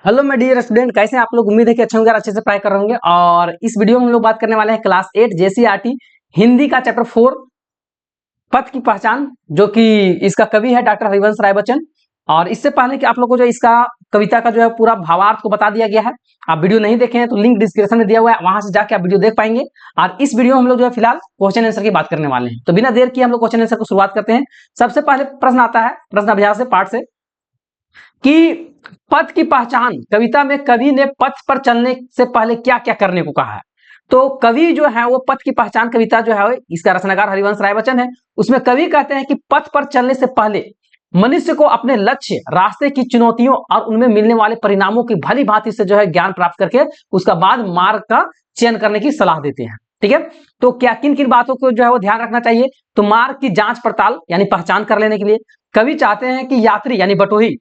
Hello मेरे dear student, कैसे हैं आप लोग। उम्मीद है कि अच्छे होंगे और अच्छे से पढ़ाई कर रहे होंगे। और इस वीडियो में हम लोग बात करने वाले हैं क्लास 8 जेसीईआरटी हिंदी का चैप्टर 4 पथ की पहचान, जो कि इसका कवि है डॉक्टर हरिवंश राय बच्चन। और इससे पहले कि आप लोग को जो इसका कविता का जो है पूरा भावार्थ को बता दिया गया है। आप वीडियो नहीं देखे हैं तो लिंक डिस्क्रिप्शन में दिया हुआ है, वहां से जाके आप वीडियो देख पाएंगे। और इस वीडियो में हम लोग जो है फिलहाल क्वेश्चन आंसर की बात करने वाले हैं। तो बिना देर किए हम लोग क्वेश्चन आंसर को शुरुआत करते हैं। सबसे पहले प्रश्न आता है प्रश्न अभ्यास से पाठ से कि पथ की पहचान कविता में कवि ने पथ पर चलने से पहले क्या क्या करने को कहा है। तो कवि जो है वो पथ की पहचान कविता जो है इसका रचनाकार हरिवंश राय बच्चन है। उसमें कवि कहते हैं कि पथ पर चलने से पहले मनुष्य को अपने लक्ष्य, रास्ते की चुनौतियों और उनमें मिलने वाले परिणामों की भली भांति से जो है ज्ञान प्राप्त करके उसका बाद मार्ग का चयन करने की सलाह देते हैं। ठीक है, तो क्या किन किन बातों को जो है वो ध्यान रखना चाहिए। तो मार्ग की जांच पड़ताल यानी पहचान कर लेने के लिए कवि चाहते हैं कि यात्री यानी बटोही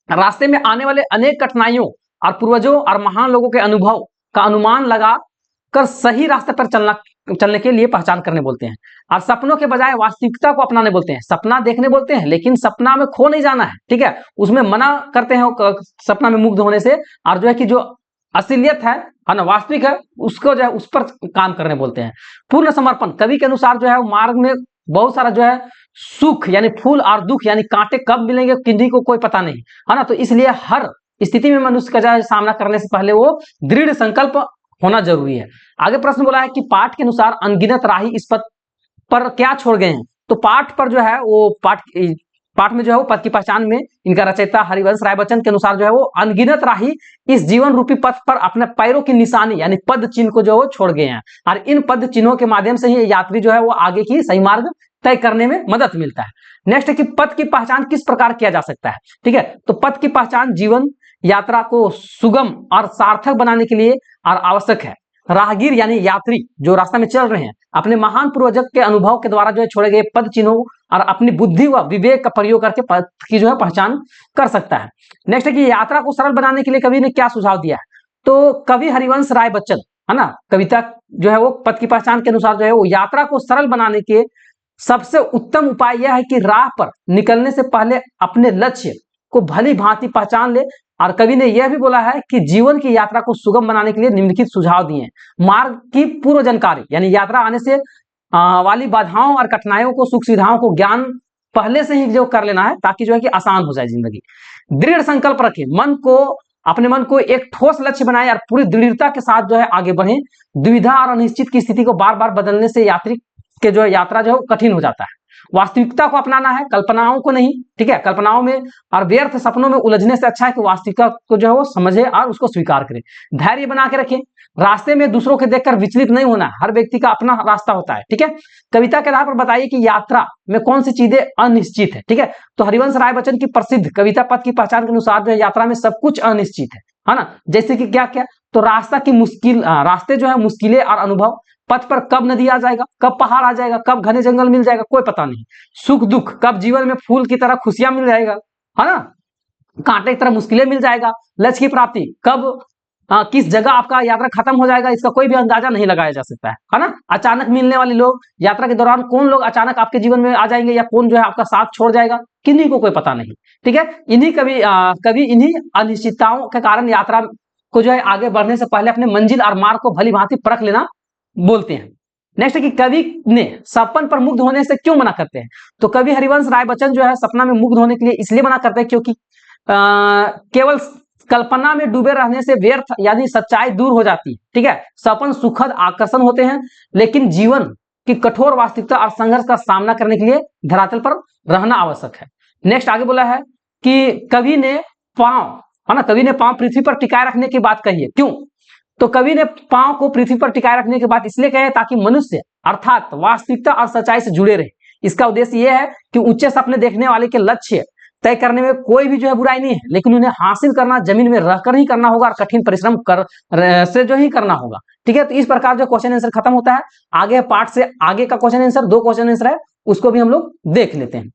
रास्ते में आने वाले अनेक कठिनाइयों और पूर्वजों और महान लोगों के अनुभव का अनुमान लगा कर सही रास्ते पर चलने के लिए पहचान करने बोलते हैं। और सपनों के बजाय वास्तविकता को अपनाने बोलते हैं। सपना देखने बोलते हैं लेकिन सपना में खो नहीं जाना है। ठीक है, उसमें मना करते हैं सपना में मुग्ध होने से। और जो है कि जो असलियत है ना, वास्तविक है, उसको जो है उस पर काम करने बोलते हैं। पूर्ण समर्पण कवि के अनुसार जो है मार्ग में बहुत सारा जो है सुख यानी फूल और दुख यानी कांटे कब मिलेंगे किन्हीं को कोई पता नहीं है ना। तो इसलिए हर स्थिति में मनुष्य का जो है सामना करने से पहले वो दृढ़ संकल्प होना जरूरी है। आगे प्रश्न बोला है कि पाठ के अनुसार अनगिनत राही इस पथ पर क्या छोड़ गए हैं। तो पाठ पर जो है वो पाठ में जो है वो पथ की पहचान में इनका रचयिता हरिवंश राय बच्चन के अनुसार जो है वो अनगिनत राही इस जीवन रूपी पथ पर अपने पैरों की निशानी यानी पद चिन्ह को जो है वो छोड़ गए हैं। और इन पद चिन्हों के माध्यम से ही यात्री जो है वो आगे की सही मार्ग तय करने में मदद मिलता है। नेक्स्ट है कि पथ की पहचान किस प्रकार किया जा सकता है। ठीक है, तो पथ की पहचान जीवन यात्रा को सुगम और सार्थक बनाने के लिए और आवश्यक है। राहगीर यानी यात्री जो रास्ता में चल रहे हैं अपने महान पूर्वजों के अनुभव के द्वारा जो है छोड़े गए पद चिन्हों और अपनी बुद्धि व विवेक का प्रयोग करके पथ की जो है पहचान कर सकता है। नेक्स्ट है कि यात्रा को सरल बनाने के लिए कवि ने क्या सुझाव दिया है। तो कवि हरिवंश राय बच्चन है ना, कविता जो है वो पथ की पहचान के अनुसार जो है वो यात्रा को सरल बनाने के सबसे उत्तम उपाय यह है कि राह पर निकलने से पहले अपने लक्ष्य को भली भांति पहचान ले। और कवि ने यह भी बोला है कि जीवन की यात्रा को सुगम बनाने के लिए निम्नलिखित सुझाव दिए हैं। मार्ग की पूर्व जानकारी यानी यात्रा आने से वाली बाधाओं और कठिनाइयों को, सुख सुविधाओं को ज्ञान पहले से ही जो कर लेना है ताकि जो है कि आसान हो जाए जिंदगी। दृढ़ संकल्प रखें, अपने मन को एक ठोस लक्ष्य बनाए और पूरी दृढ़ता के साथ जो है आगे बढ़े। दुविधा और अनिश्चित की स्थिति को बार बार बदलने से यात्री के जो यात्रा जो है कठिन हो जाता है। वास्तविकता को अपनाना है, कल्पनाओं को नहीं। ठीक है, कल्पनाओं में और व्यर्थ सपनों में उलझने से अच्छा है कि वास्तविकता को जो है वो समझे और उसको स्वीकार करे। धैर्य बना के रखें, रास्ते में दूसरों के देखकर विचलित नहीं होना। हर व्यक्ति का अपना रास्ता होता है। ठीक है, कविता के आधार पर बताइए कि यात्रा में कौन सी चीजें अनिश्चित है। ठीक है, तो हरिवंश राय बच्चन की प्रसिद्ध कविता पथ की पहचान के अनुसार जो है यात्रा में सब कुछ अनिश्चित है ना। जैसे कि क्या क्या, तो रास्ते जो है मुश्किलें और अनुभव, पथ पर कब नदी आ जाएगा, कब पहाड़ आ जाएगा, कब घने जंगल मिल जाएगा कोई पता नहीं। सुख दुख, कब जीवन में फूल की तरह खुशियां मिल जाएगा है ना, कांटे की तरह मुश्किलें मिल जाएगा। लक्ष्य की प्राप्ति कब किस जगह आपका यात्रा खत्म हो जाएगा इसका कोई भी अंदाजा नहीं लगाया जा सकता है ना। अचानक मिलने वाले लोग, यात्रा के दौरान कौन लोग अचानक आपके जीवन में आ जाएंगे या कौन जो है आपका साथ छोड़ जाएगा किन्हीं को कोई पता नहीं। ठीक है, कभी इन्हीं अनिश्चितताओं के कारण यात्रा को जो है आगे बढ़ने से पहले अपने मंजिल और मार्ग को भली भांति परख लेना बोलते हैं। नेक्स्ट है कि कवि ने सपन पर मुग्ध होने से क्यों मना करते हैं। तो कवि हरिवंश राय बच्चन जो है सपना में मुग्ध होने के लिए इसलिए मना करते हैं क्योंकि केवल कल्पना में डूबे रहने से व्यर्थ यानी सच्चाई दूर हो जाती है। ठीक है, सपन सुखद आकर्षण होते हैं लेकिन जीवन की कठोर वास्तविकता और संघर्ष का सामना करने के लिए धरातल पर रहना आवश्यक है। नेक्स्ट आगे बोला है कि कवि ने पांव पृथ्वी पर टिकाए रखने की बात कही है। क्यों, तो कवि ने पांव को पृथ्वी पर टिकाए रखने की बात इसलिए कहे ताकि मनुष्य अर्थात वास्तविकता और सच्चाई से जुड़े रहे। इसका उद्देश्य यह है कि ऊंचे सपने देखने वाले के लक्ष्य तय करने में कोई भी जो है बुराई नहीं है, लेकिन उन्हें हासिल करना जमीन में रहकर ही करना होगा और कठिन परिश्रम से जो ही करना होगा। ठीक है, तो इस प्रकार जो क्वेश्चन आंसर खत्म होता है। आगे पार्ट से आगे का क्वेश्चन आंसर, 2 क्वेश्चन आंसर है, उसको भी हम लोग देख लेते हैं।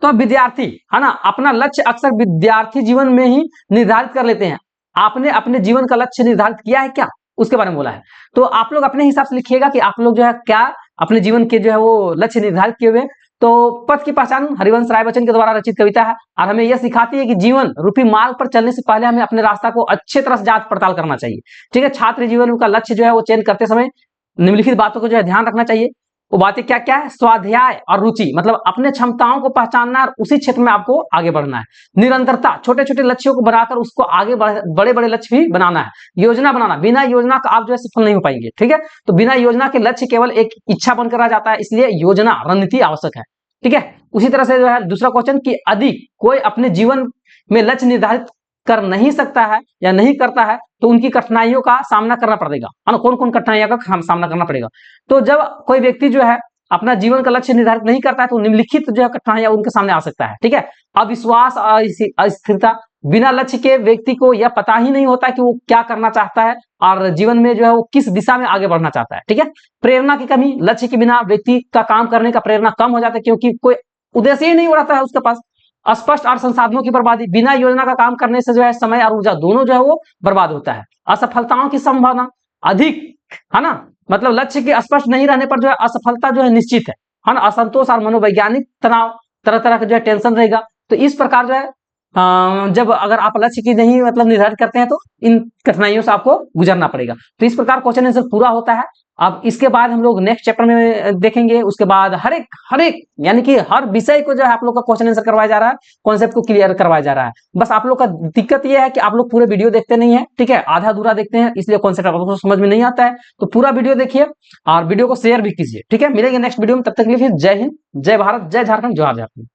तो विद्यार्थी है ना अपना लक्ष्य अक्सर विद्यार्थी जीवन में ही निर्धारित कर लेते हैं। आपने अपने जीवन का लक्ष्य निर्धारित किया है क्या, उसके बारे में बोला है। तो आप लोग अपने हिसाब से लिखिएगा कि आप लोग जो है क्या अपने जीवन के जो है वो लक्ष्य निर्धारित किए हुए। तो पथ की पहचान हरिवंश राय बच्चन के द्वारा रचित कविता है और हमें यह सिखाती है कि जीवन रूपी मार्ग पर चलने से पहले हमें अपने रास्ता को अच्छे तरह से जांच पड़ताल करना चाहिए। ठीक है, छात्र जीवन का लक्ष्य जो है वो चयन करते समय निम्नलिखित बातों को जो है ध्यान रखना चाहिए। वो बातें क्या क्या है? स्वाध्याय और रुचि, मतलब अपने क्षमताओं को पहचानना और उसी क्षेत्र में आपको आगे बढ़ना है। निरंतरता, छोटे छोटे लक्ष्यों को बनाकर उसको आगे बड़े बड़े लक्ष्य भी बनाना है। योजना बनाना, बिना योजना का आप जो है सफल नहीं हो पाएंगे। ठीक है, तो बिना योजना के लक्ष्य केवल एक इच्छा बनकर रह जाता है, इसलिए योजना रणनीति आवश्यक है। ठीक है, उसी तरह से जो है दूसरा क्वेश्चन कि अधिक कोई अपने जीवन में लक्ष्य निर्धारित कर नहीं सकता है या नहीं करता है तो उनकी कठिनाइयों का सामना करना पड़ेगा। कौन कौन कठिनाइयों का सामना करना पड़ेगा? तो जब कोई व्यक्ति जो है अपना जीवन का लक्ष्य निर्धारित नहीं करता है तो निम्नलिखित जो है कठिनाइयां उनके सामने आ सकता है। ठीक है, अविश्वास, अस्थिरता, बिना लक्ष्य के व्यक्ति को यह पता ही नहीं होता कि वो क्या करना चाहता है और जीवन में जो है वो किस दिशा में आगे बढ़ना चाहता है। ठीक है, प्रेरणा की कमी, लक्ष्य के बिना व्यक्ति का काम करने का प्रेरणा कम हो जाता है क्योंकि कोई उद्देश्य ही नहीं हो रहा है उसके पास। अस्पष्ट और संसाधनों की बर्बादी, बिना योजना का काम करने से जो है समय और ऊर्जा दोनों जो है वो बर्बाद होता है। असफलताओं की संभावना अधिक है ना, मतलब लक्ष्य के स्पष्ट नहीं रहने पर जो है असफलता जो है निश्चित है ना। असंतोष और मनोवैज्ञानिक तनाव, तरह तरह का जो है टेंशन रहेगा। तो इस प्रकार जो है जब अगर आप लक्ष्य की नहीं मतलब निर्धारित करते हैं तो इन कठिनाइयों से आपको गुजरना पड़ेगा। तो इस प्रकार क्वेश्चन आंसर पूरा होता है। अब इसके बाद हम लोग नेक्स्ट चैप्टर में देखेंगे, उसके बाद हर एक यानी कि हर विषय को जो है आप लोग का क्वेश्चन आंसर करवाया जा रहा है, कॉन्सेप्ट को क्लियर करवाया जा रहा है। बस आप लोग का दिक्कत यह है कि आप लोग पूरे वीडियो देखते नहीं है। ठीक है, आधा अधूरा देखते हैं, इसलिए कॉन्सेप्ट आप लोग को समझ में नहीं आता है। तो पूरा वीडियो देखिए और वीडियो को शेयर भी कीजिए। ठीक है, मिलेंगे नेक्स्ट वीडियो में, तब तक के लिए फिर जय हिंद, जय भारत, जय झारखंड, जोहार झारखंड।